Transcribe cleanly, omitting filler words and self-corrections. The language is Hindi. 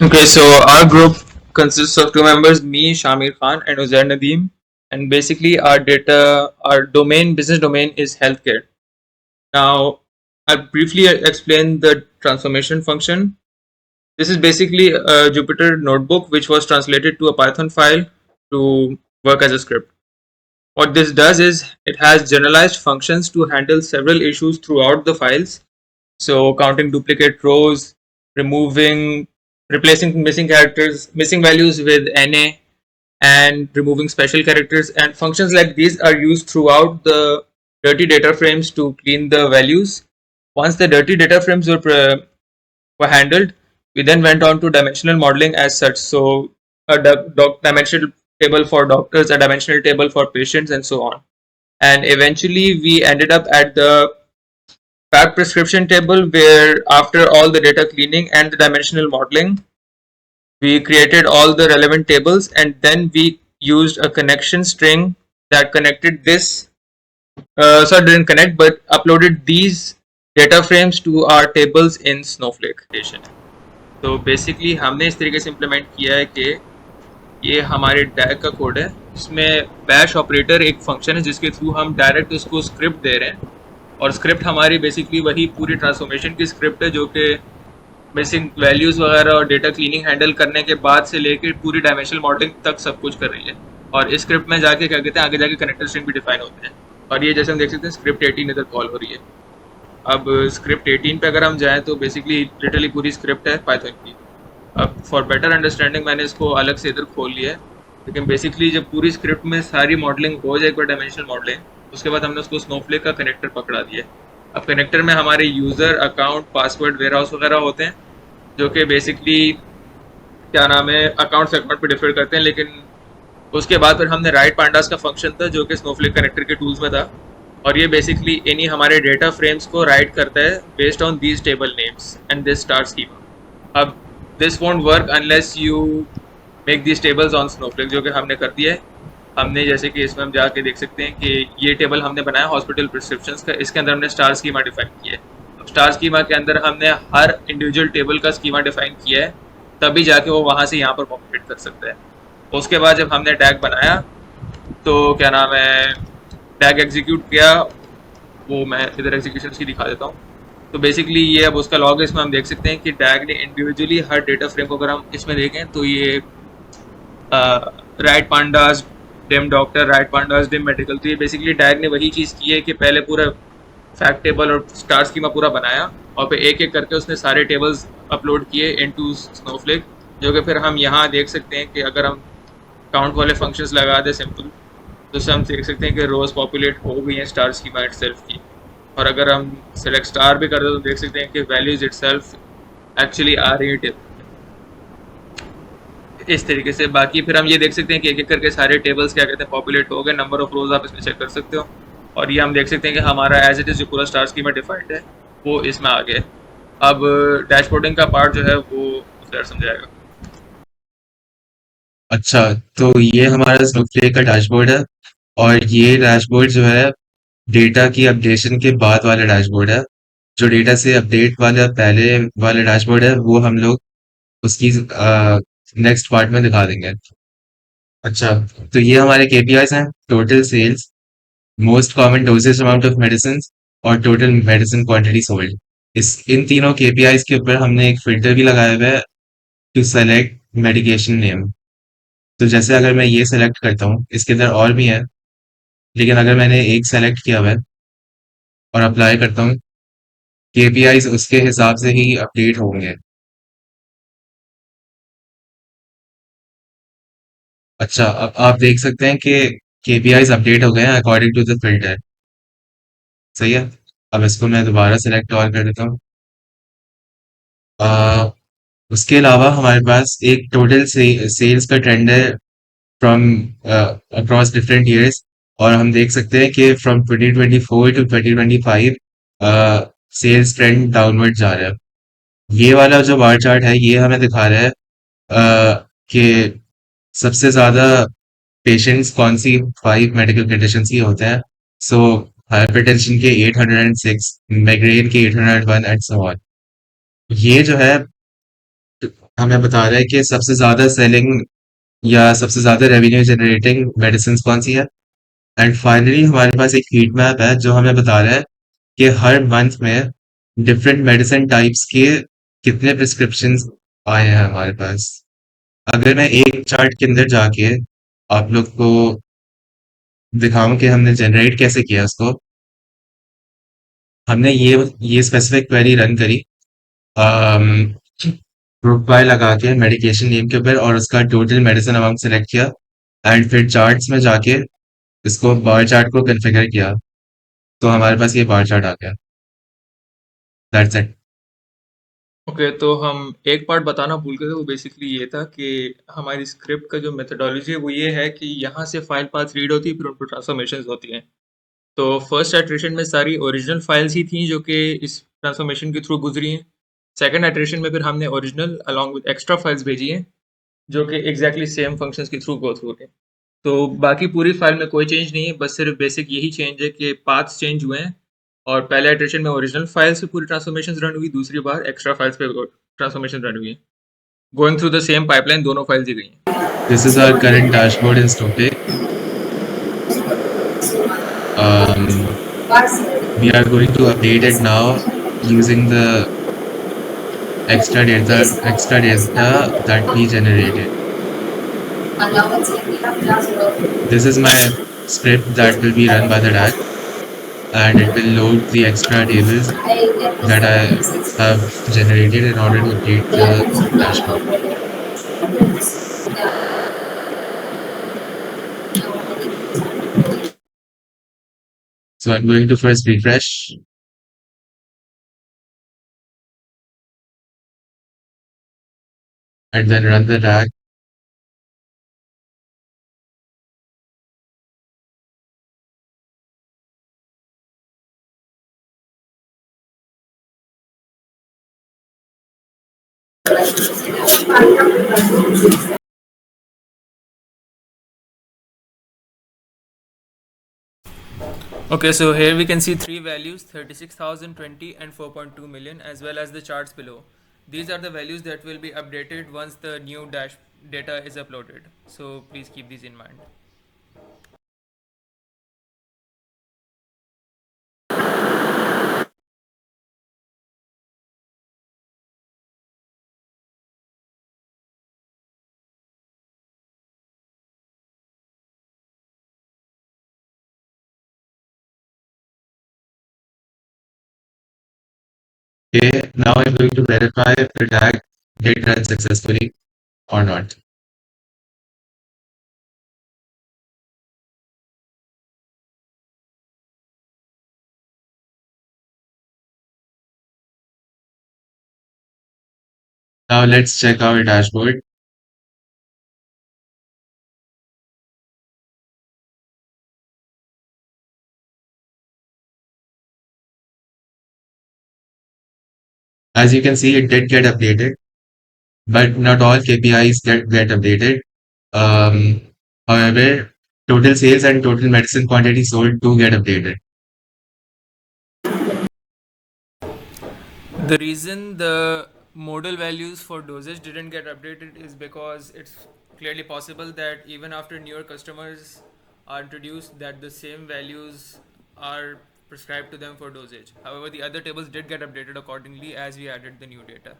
Okay, so our group consists of two members, me, Shamir Khan, and Uzair Nadeem. And basically, our domain, business domain is healthcare. Now, I'll briefly explain the transformation function. This is basically a Jupyter notebook which was translated to a Python file to work as a script. What this does is it has generalized functions to handle several issues throughout the files. So counting duplicate rows, removing, replacing missing characters, missing values with NA, and removing special characters. And functions like these are used throughout the dirty data frames to clean the values. Once the dirty data frames were handled, we then went on to dimensional modeling as such. So a dimensional table for doctors, a dimensional table for patients, and so on. And eventually, we ended up at the fact prescription table, where after all the data cleaning and the dimensional modeling, we created all the relevant tables, and then we used a connection string that connected this, sorry, didn't connect, but uploaded these data frames to our tables in Snowflake station. तो बेसिकली हमने इस तरीके से इम्प्लीमेंट किया है कि ये हमारे डैग का कोड है, इसमें बैश ऑपरेटर एक फंक्शन है जिसके थ्रू हम डायरेक्ट उसको स्क्रिप्ट दे रहे हैं, और स्क्रिप्ट हमारी बेसिकली वही पूरी ट्रांसफॉर्मेशन की स्क्रिप्ट है जो कि मिसिंग वैल्यूज़ वगैरह और डेटा क्लीनिंग हैंडल करने के बाद से लेकर पूरी डायमेंशनल मॉडलिंग तक सब कुछ कर रही है। और इस स्क्रिप्ट में जाके क्या कहते हैं, आगे जाके कनेक्टर स्ट्रिंग भी डिफाइन होते हैं। और ये जैसे हम देख सकते हैं स्क्रिप्ट 18 इधर कॉल हो रही है। अब स्क्रिप्ट 18 पे अगर हम जाएँ तो बेसिकली लिटरली पूरी स्क्रिप्ट है पाइथन की। अब फॉर बेटर अंडरस्टैंडिंग मैंने इसको अलग से इधर खोल लिया है, लेकिन बेसिकली जब पूरी स्क्रिप्ट में सारी मॉडलिंग हो जाए, एक बार डायमेंशनल मॉडलिंग, उसके बाद हमने उसको स्नोफ्लेक का कनेक्टर पकड़ा दिया है। अब कनेक्टर में हमारे यूज़र अकाउंट, पासवर्ड, वेयरहाउस वगैरह होते हैं, जो कि बेसिकली क्या नाम है, अकाउंट से अकाउंट पे डिफर करते हैं। लेकिन उसके बाद फिर हमने राइट पांडास का फंक्शन था जो कि स्नोफ्लेक कनेक्टर के टूल्स में था, और ये बेसिकली इन्हीं हमारे डेटा फ्रेम्स को राइट करता है based on these table names and this star schema. अब this won't work unless you make this tables on snowflake, जो कि हमने कर दिया है। हमने जैसे कि इसमें हम जाके देख सकते हैं कि ये टेबल हमने बनाया हॉस्पिटल प्रिस्क्रिप्शंस का, इसके अंदर हमने स्टार स्कीमा डिफाइन किया है। अब स्टार स्कीमा के अंदर हमने हर इंडिविजुअल टेबल का स्कीमा डिफाइन किया है, तभी जाके वो वहाँ से यहाँ पर पॉपुलेट कर सकता है। उसके बाद जब हमने टैग बनाया तो क्या नाम है, टैग एग्जीक्यूट किया, वो मैं इधर एग्जीक्यूशन की दिखा देता हूँ। तो बेसिकली ये अब उसका लॉग है, इसमें हम देख सकते हैं कि टैग ने इंडिविजुअली हर डेटा फ्रेम को अगर हम इसमें देखें तो ये right pandas dim doctor, right pandas dim medical, तो ये बेसिकली टैग ने वही चीज़ की है कि पहले पूरा फैक्ट टेबल और स्टार स्कीमा पूरा बनाया, और फिर एक एक करके उसने सारे टेबल्स अपलोड किए इनटू स्नोफ्लेक, जो कि फिर हम यहाँ देख सकते हैं कि अगर हम काउंट वाले फंक्शंस लगा दे सिंपल, तो उससे हम देख सकते हैं कि रोज पॉपुलेट हो गई हैं स्टार स्कीमा इटसेल्फ की। और अगर हम सेलेक्ट स्टार भी कर दे तो देख सकते हैं कि वैल्यूज इटसेल्फ एक्चुअली आ रही है टेबल इस तरीके से। बाकी फिर हम ये देख सकते हैं कि एक एक करके सारे टेबल्स क्या कहते हैं पॉपुलेट हो गए, नंबर ऑफ रोज आप इसमें चेक कर सकते हो। और ये हम देख सकते हैं कि हमारा एज इट इज़ जो पूरा स्टार स्कीमा डिफाइंड है वो इसमें आ गया। अब डैशबोर्डिंग का पार्ट जो है वो सर समझाएगा। अच्छा, तो ये हमारा स्नोफ्लेक का डैशबोर्ड है। और ये डैशबोर्ड जो है डेटा की अपडेशन के बाद वाला डैशबोर्ड है। जो डेटा से अपडेट वाला पहले वाला डैशबोर्ड है वो हम लोग उसकी नेक्स्ट पार्ट में दिखा देंगे। अच्छा, तो ये हमारे केपीआईज हैं: total sales, most common doses amount of medicine और टोटल मेडिसिन क्वांटिटी सोल्ड। इस इन तीनों केपीआईज के ऊपर हमने एक फिल्टर भी लगाया हुआ है टू सेलेक्ट मेडिकेशन नेम। तो जैसे अगर मैं ये सेलेक्ट करता हूँ, इसके अंदर और भी है, लेकिन अगर मैंने एक सेलेक्ट किया हुआ है और अप्लाई करता हूँ, केपीआईज उसके हिसाब से ही अपडेट होंगे। अच्छा, अब आप देख सकते हैं कि केपीआईज अपडेट हो गए हैं अकॉर्डिंग टू द फिल्टर। सही है। अब इसको मैं दोबारा सेलेक्ट और कर देता हूँ। आ, उसके अलावा हमारे पास एक टोटल सेल्स का ट्रेंड है फ्रॉम अक्रॉस डिफरेंट ईयर्स। और हम देख सकते हैं कि from 2024 to 2025 sales trend downward जा रहा है। ये वाला जो बार चार्ट है ये हमें दिखा रहा है कि सबसे ज्यादा पेशेंट्स कौन सी 5 मेडिकल कंडीशन की होते हैं। सो हाइपरटेंशन के 806, माइग्रेन के 801 एंड सो ऑन। ये जो है हमें बता रहा है कि सबसे ज़्यादा सेलिंग या सबसे ज़्यादा रेवेन्यू जनरेटिंग मेडिसिन कौन सी है। एंड फाइनली हमारे पास एक हीट मैप है जो हमें बता रहा है कि हर मंथ में डिफरेंट मेडिसिन टाइप्स के कितने प्रिस्क्रिप्शंस आए हैं हमारे पास। अगर मैं एक चार्ट के अंदर जाके आप लोग को दिखाऊं कि हमने जनरेट कैसे किया उसको। हमने ये स्पेसिफिक क्वेरी रन करी ग्रुप बाय लगा के मेडिकेशन नेम के ऊपर और उसका टोटल मेडिसिन अमाउंट सेलेक्ट किया एंड फिर चार्ट्स में जाके इसको बार चार्ट को कॉन्फ़िगर किया तो हमारे पास ये बार चार्ट आ गया। That's it. ओके, तो हम एक पार्ट बताना भूल गए थे, वो बेसिकली ये था कि हमारी स्क्रिप्ट का जो मेथोडोलॉजी है वो ये है कि यहाँ से फाइल पाथ रीड होती है, फिर उन पर ट्रांसफॉर्मेशंस होती हैं। तो फर्स्ट इटरेशन में सारी ओरिजिनल फाइल्स ही थी जो कि इस ट्रांसफॉर्मेशन के थ्रू गुजरी हैं। सेकंड इटरेशन में फिर हमने original along with extra files भेजी हैं जो कि एग्जैक्टली सेम फंक्शंस के थ्रू गो थ्रू हैं। तो बाकी पूरी फाइल में कोई चेंज नहीं है, बस सिर्फ बेसिक यही चेंज है कि पाथ्स चेंज हुए हैं और पहले इटरेशन में ओरिजिनल फाइल्स पे पूरी ट्रांसफॉर्मेशन रन हुई, दूसरी बार एक्स्ट्रा फाइल्स पे ट्रांसफॉर्मेशन रन हुई है। Going through the same pipeline दोनों फाइल्स दी गई हैं। This is our current dashboard in Snowflake. Um, we are going to update it now using the extra data that we generated. This is my script that will be run by the DAG, and it will load the extra tables that I have generated in order to update the dashboard. So I'm going to first refresh and then run the DAG. Okay, so here we can see three values 36,020 and 4.2 million, as well as the charts below. These are the values that will be updated once the new dash data is uploaded. So please keep these in mind. Okay, now I'm going to verify if the DAG did run successfully or not. Now let's check our dashboard. As you can see, it did get updated, but not all KPIs get updated. Um, However, total sales and total medicine quantity sold do get updated. The reason the modal values for dosage didn't get updated is because it's clearly possible that even after newer customers are introduced, that the same values are prescribed to them for dosage. However, the other tables did get updated accordingly as we added the new data.